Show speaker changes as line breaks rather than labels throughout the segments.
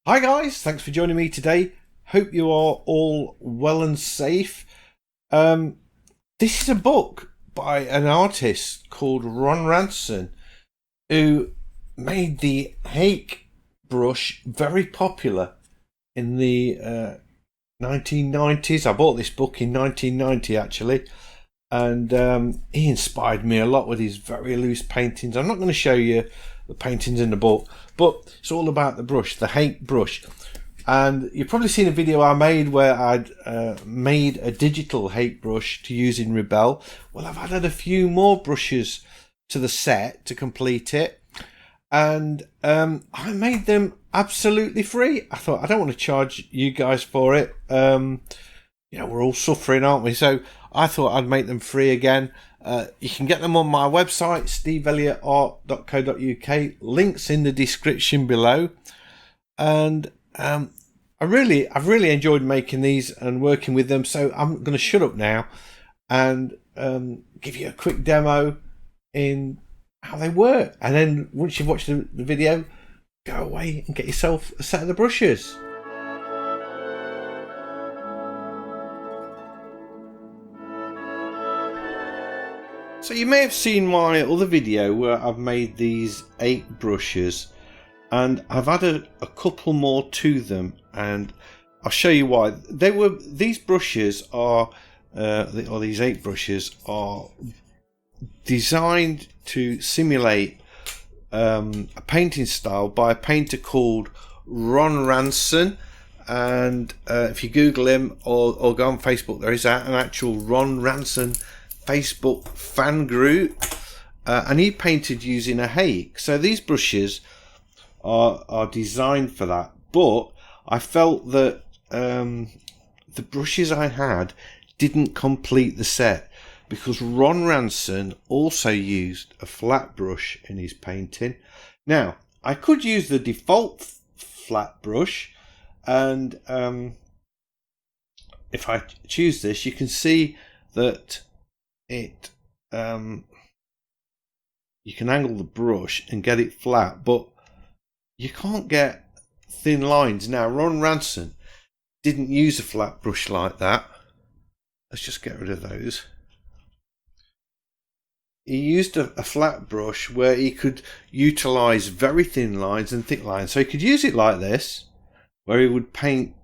Hi guys, thanks for joining me today. Hope you are all well and safe. Um, this is a book by an artist called Ron Ranson who made the Hake brush very popular in the 1990s. I bought this book in 1990 actually, and he inspired me a lot with his very loose paintings. I'm not going to show you the paintings in the book, but it's all about the brush, the Hake brush. And you've probably seen a video I made where I'd made a digital Hake brush to use in Rebelle. Well, I've added a few more brushes to the set to complete it, and I made them absolutely free. I thought I don't want to charge you guys for it. We're all suffering, aren't we? So I thought I'd make them free again. You can get them on my website, steveelliottart.co.uk. Links in the description below. And I've really enjoyed making these and working with them. So I'm going to shut up now and give you a quick demo in how they work. And then once you've watched the video, go away and get yourself a set of the brushes. So you may have seen my other video where I've made these 8 brushes, and I've added a couple more to them, and I'll show you why. These brushes are these 8 brushes are designed to simulate a painting style by a painter called Ron Ranson. And if you Google him or go on Facebook, there is an actual Ron Ranson Facebook fan group, and he painted using a Hake. So these brushes are designed for that, but I felt that the brushes I had didn't complete the set, because Ron Ranson also used a flat brush in his painting. Now I could use the default flat brush, and if I choose this, you can see that it you can angle the brush and get it flat, but you can't get thin lines. Now Ron Ranson didn't use a flat brush like that. Let's just get rid of those. He used a flat brush where he could utilize very thin lines and thick lines. So he could use it like this, where he would paint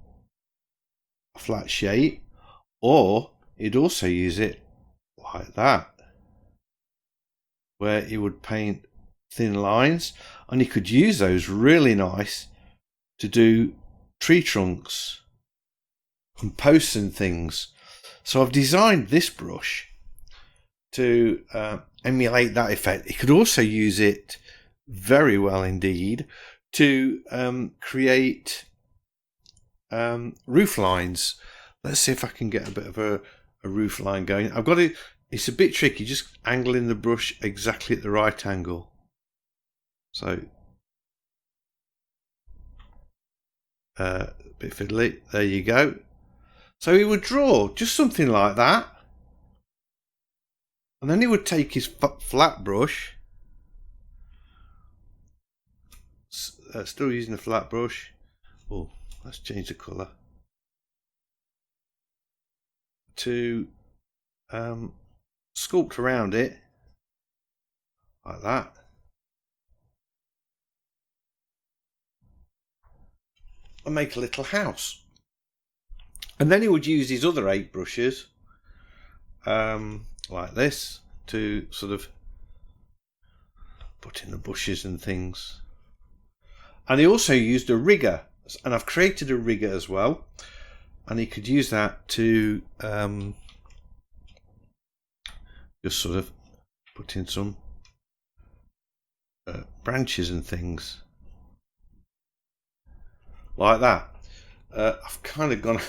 a flat shape, or he'd also use it like that, where he would paint thin lines, and he could use those really nice to do tree trunks and posts and things. So I've designed this brush to emulate that effect. He could also use it very well indeed to create roof lines. Let's see if I can get a bit of a roof line going. I've got it. It's a bit tricky, just angling the brush exactly at the right angle. So a bit fiddly. There you go. So he would draw just something like that, and then he would take his flat brush, still using the flat brush. Oh, let's change the colour to sculpt around it like that, and make a little house. And then he would use his other 8 brushes like this to sort of put in the bushes and things. And he also used a rigger, and I've created a rigger as well, and he could use that to just sort of put in some branches and things like that. I've kind of gone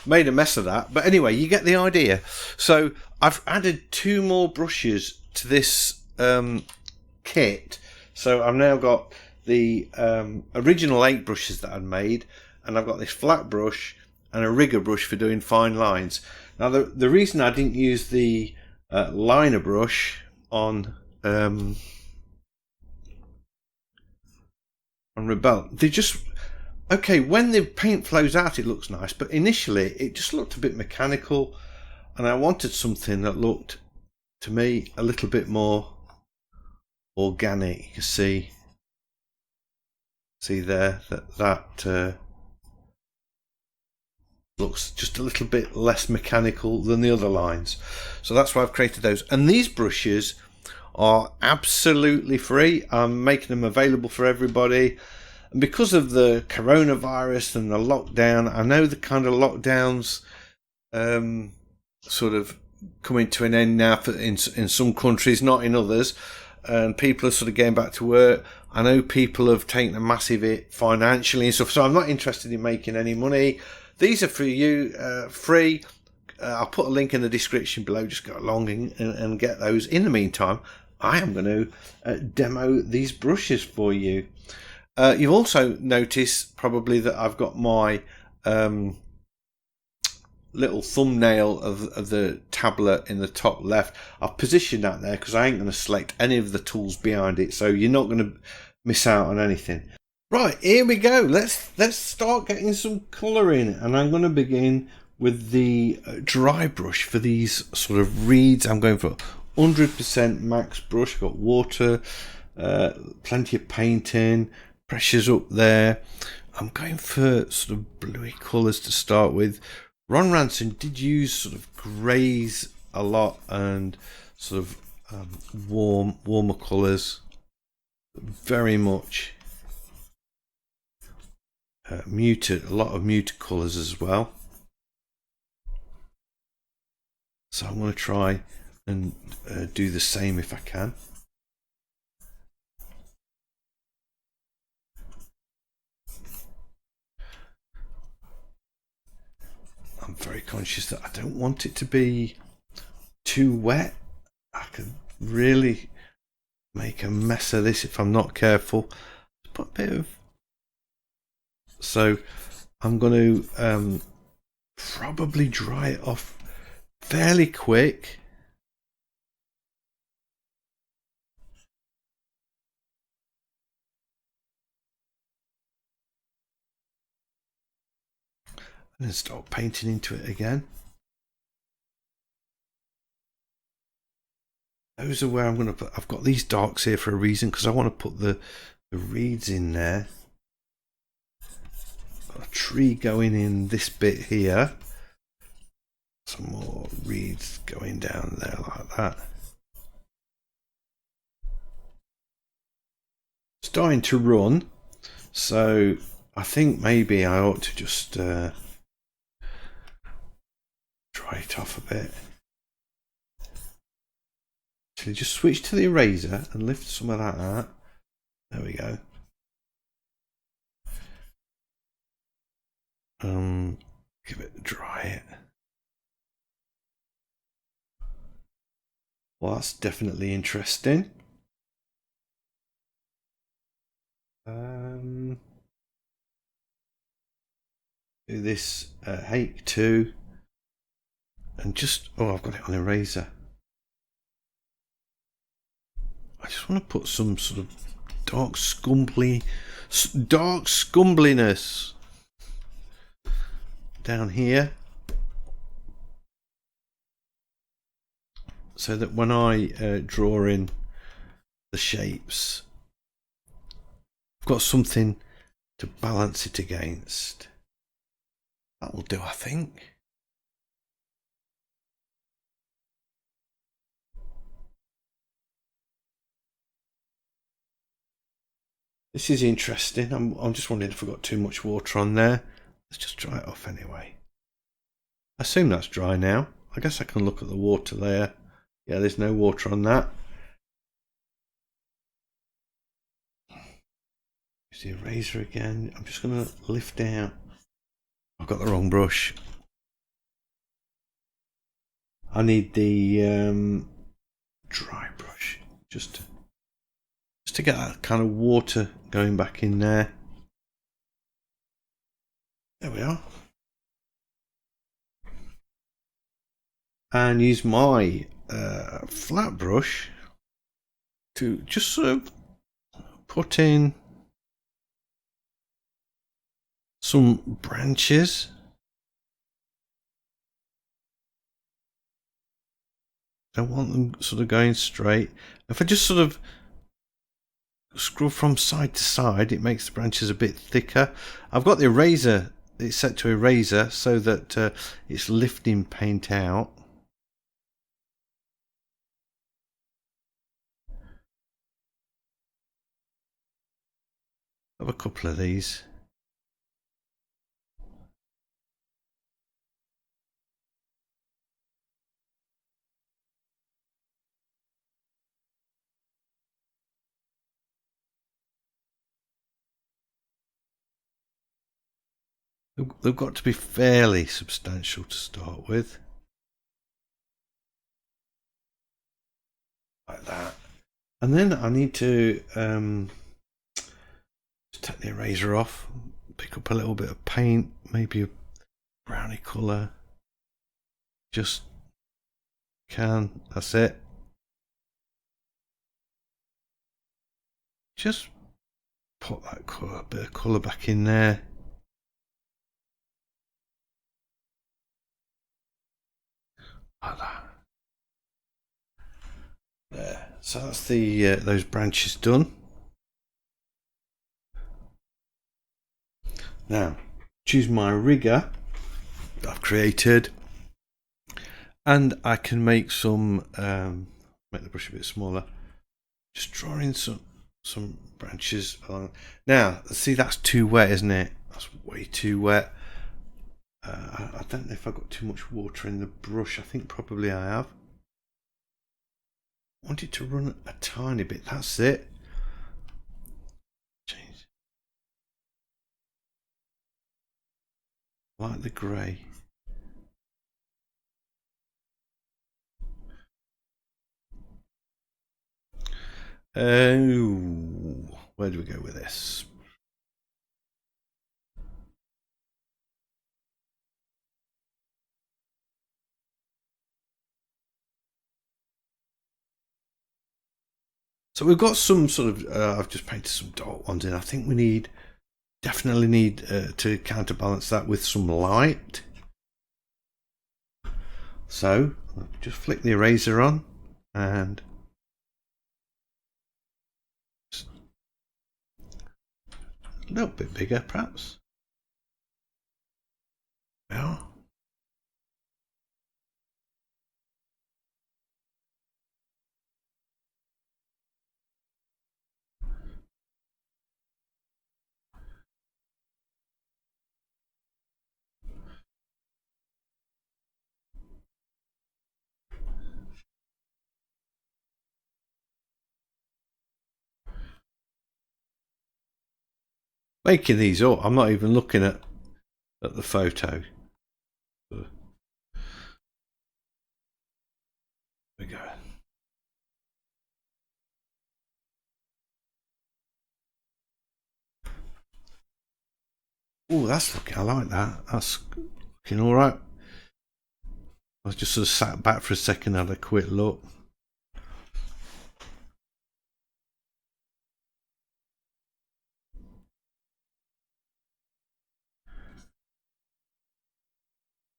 made a mess of that, but anyway, you get the idea. So I've added 2 more brushes to this kit. So I've now got the original 8 brushes that I'd made, and I've got this flat brush and a rigger brush for doing fine lines. Now the reason I didn't use the liner brush on Rebelle, Okay, when the paint flows out it looks nice, but initially it just looked a bit mechanical, and I wanted something that looked, to me, a little bit more organic. You can see there that looks just a little bit less mechanical than the other lines. So that's why I've created those. And these brushes are absolutely free. I'm making them available for everybody. And because of the coronavirus and the lockdown, I know the kind of lockdowns sort of coming to an end now in some countries, not in others. And people are sort of getting back to work. I know people have taken a massive hit financially and stuff. So I'm not interested in making any money. These are for you, free. I'll put a link in the description below. Just go along and get those. In the meantime, I am going to demo these brushes for you. You've also noticed probably that I've got my little thumbnail of the tablet in the top left. I've positioned that there because I ain't going to select any of the tools behind it, so you're not going to miss out on anything. Right, here we go. Let's start getting some colour in, and I'm going to begin with the dry brush for these sort of reeds. I'm going for 100% max brush. Got water, plenty of painting, pressure's up there. I'm going for sort of bluey colours to start with. Ron Ranson did use sort of greys a lot and sort of warmer colours. Very much muted, a lot of muted colours as well. So I'm going to try and do the same if I can. I'm very conscious that I don't want it to be too wet. I could really make a mess of this if I'm not careful. Put a bit of... So I'm going to probably dry it off fairly quick. And then start painting into it again. Those are where I'm going to put... I've got these darks here for a reason, because I want to put the reeds in there. Got a tree going in this bit here. Some more reeds going down there like that. Starting to run, so I think maybe I ought to just dry it off a bit. Actually, just switch to the eraser and lift some of that out. There we go. Give it dry it. Well, that's definitely interesting. Do this Hake 2 and just... oh, I've got it on eraser. I just want to put some sort of dark scumbliness down here, so that when I draw in the shapes, I've got something to balance it against. That will do, I think. This is interesting. I'm just wondering if I got too much water on there. Let's just dry it off anyway. I assume that's dry now. I guess I can look at the water there. Yeah, there's no water on that. Use the eraser again. I'm just going to lift down. I've got the wrong brush. I need the dry brush just to get that kind of water going back in there. There we are. And use my flat brush to just sort of put in some branches. Don't want them sort of going straight. If I just sort of scrub from side to side, it makes the branches a bit thicker. I've got the eraser, it's set to eraser so that it's lifting paint out. I have a couple of these. They've got to be fairly substantial to start with. Like that. And then I need to just take the eraser off, pick up a little bit of paint, maybe a browny colour. Just that's it. Just put that colour, bit of colour back in there. Like that. There. So that's the those branches done. Now choose my rigger that I've created, and I can make some make the brush a bit smaller. Just draw in some branches along. Now see, that's too wet, isn't it? That's way too wet. I don't know if I've got too much water in the brush. I think probably I have. I want it to run a tiny bit. That's it. Change. Like the grey. Oh, where do we go with this? So we've got some sort of, I've just painted some dark ones in. I think we definitely need to counterbalance that with some light. So I'll just flick the eraser on and a little bit bigger perhaps. Yeah. Making these up, I'm not even looking at the photo. There we go. Oh, that's looking, I like that. That's looking all right. I just sort of sat back for a second, had a quick look.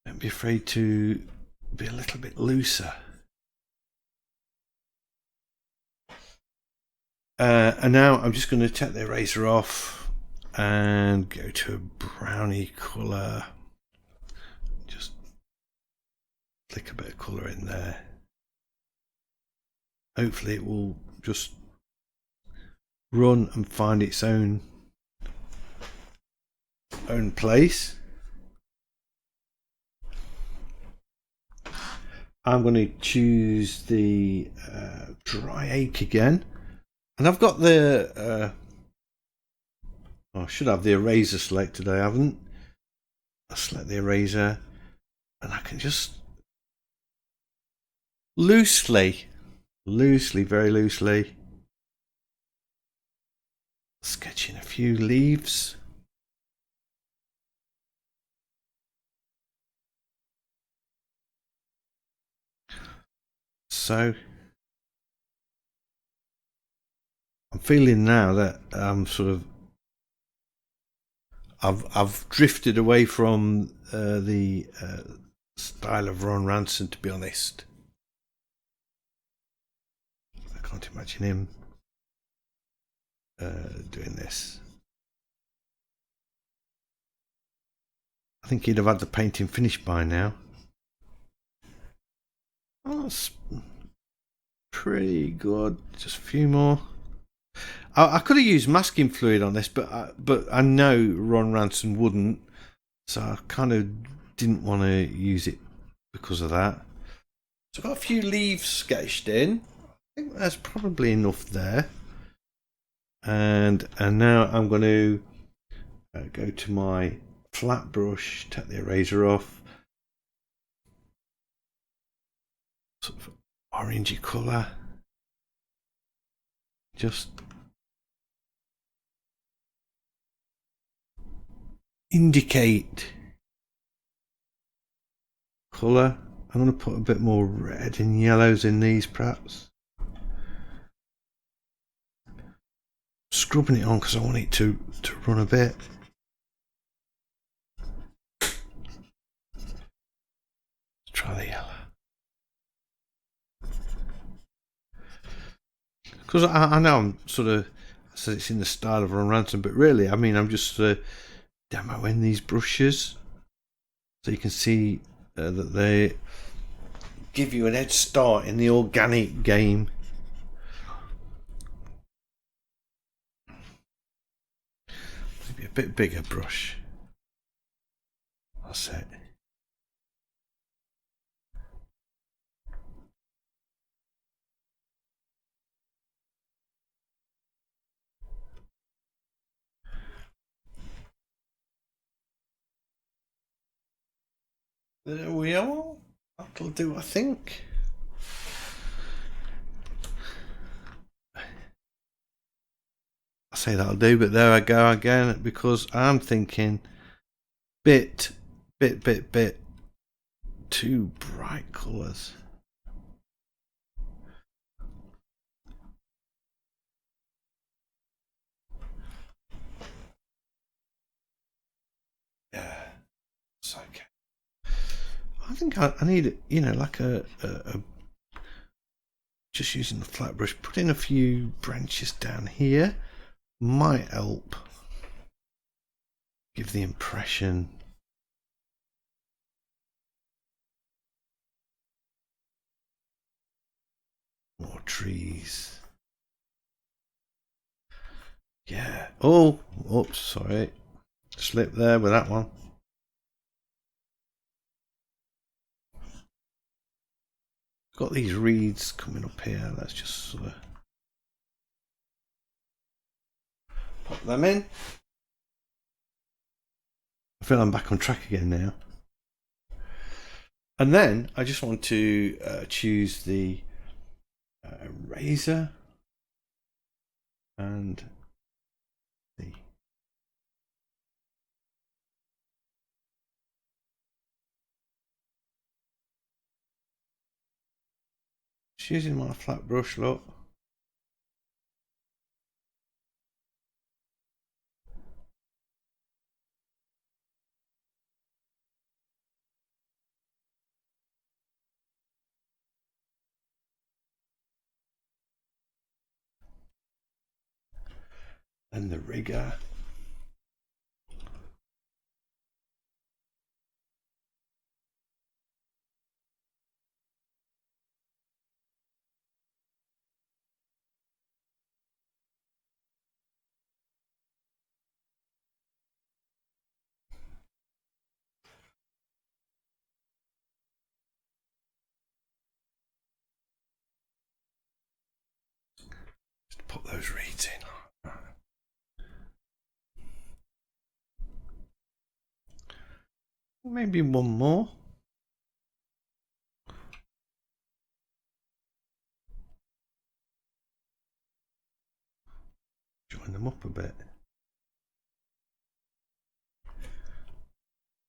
Don't be afraid to be a little bit looser. And now I'm just going to take the eraser off and go to a browny colour. Just flick a bit of colour in there. Hopefully it will just run and find its own place. I'm going to choose the dry Hake again, and I've got the I should have the eraser selected. I haven't. I'll select the eraser and I can just loosely, very loosely sketch in a few leaves. So I'm feeling now that I'm sort of I've drifted away from the style of Ron Ranson, to be honest. I can't imagine him doing this. I think he'd have had the painting finished by now. Oh, that's pretty good. Just a few more. I could have used masking fluid on this, but I know Ron Ranson wouldn't, so I kind of didn't want to use it because of that. So I've got a few leaves sketched in. I think that's probably enough there. And now I'm going to go to my flat brush, take the eraser off. Sort of orangey colour. Just indicate colour. I'm going to put a bit more red and yellows in these perhaps. Scrubbing it on because I want it to run a bit. Let's try the yellow. Because I know I'm sort of, so it's in the style of Ron Ranson, but really, I mean, I'm just demoing these brushes so you can see that they give you an head start in the organic game. Maybe a bit bigger brush. That's it. There we are. That'll do, I think. I say that'll do, but there I go again because I'm thinking bit too bright colours. Yeah, it's okay. I think I need, like a just using the flat brush, putting a few branches down here might help give the impression. More trees. Yeah. Oh, oops, sorry. Slip there with that one. Got these reeds coming up here. Let's just sort of pop them in. I feel I'm back on track again now. And then I just want to choose the eraser and the just using my flat brush, look. And the rigger. Just pop those reeds in. Maybe one more. Join them up a bit.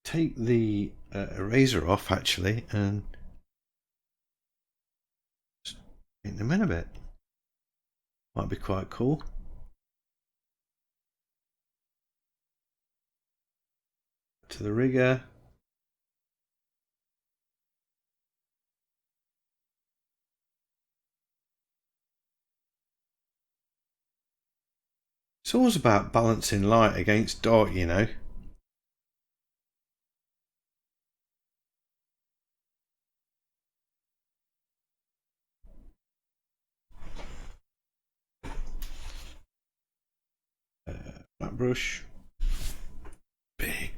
Take the eraser off actually and just paint them in a bit. Might be quite cool. to the rigger. It's always about balancing light against dark, you know. Flat brush. Big.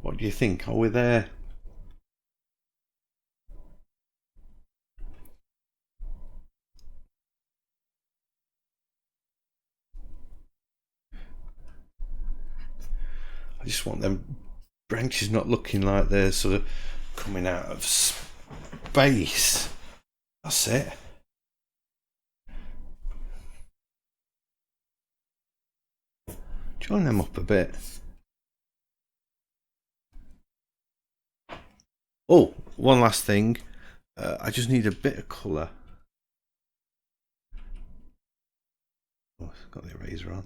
What do you think? Are we there? I just want them branches not looking like they're sort of coming out of space. That's it. Join them up a bit. Oh, one last thing. I just need a bit of colour. Oh, I've got the eraser on.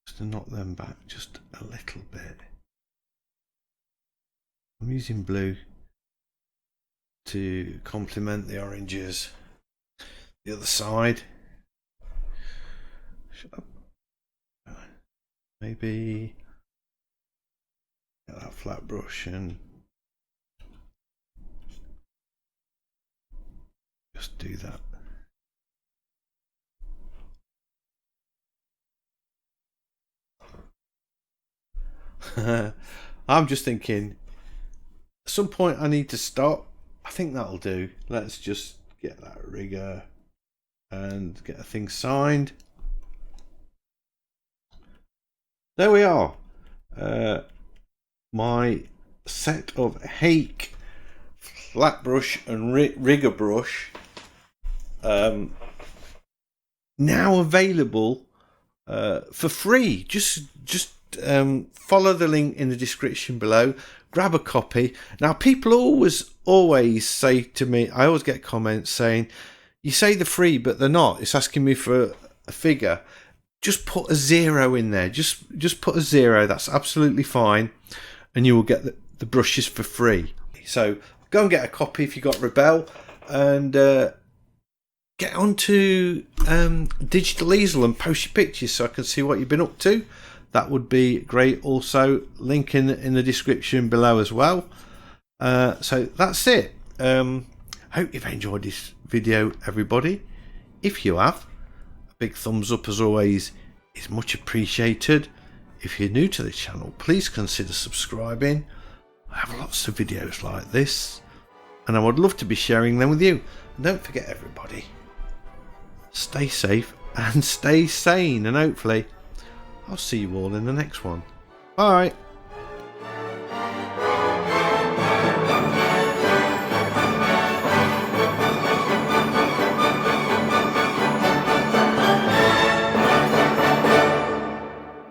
Just to knock them back just a little bit. I'm using blue to complement the oranges. The other side. Maybe get that flat brush and just do that. I'm just thinking at some point I need to stop. I think that'll do. Let's just get that rigger and get a thing signed. There we are. My set of Hake flat brush and rigger brush now available for free. Just follow the link in the description below, grab a copy. Now people always say to me, I always get comments saying, you say they're free but they're not, it's asking me for a figure. Just put a 0 in there, just put a 0, that's absolutely fine, and you will get the brushes for free. So go and get a copy if you got Rebelle, and get onto Digital Easel and post your pictures so I can see what you've been up to. That would be great. Also, link in the description below as well. So that's it. Hope you've enjoyed this video, everybody. If you have, a big thumbs up as always is much appreciated. If you're new to the channel, please consider subscribing. I have lots of videos like this, and I would love to be sharing them with you. And don't forget, everybody, stay safe and stay sane, and hopefully I'll see you all in the next one. Bye.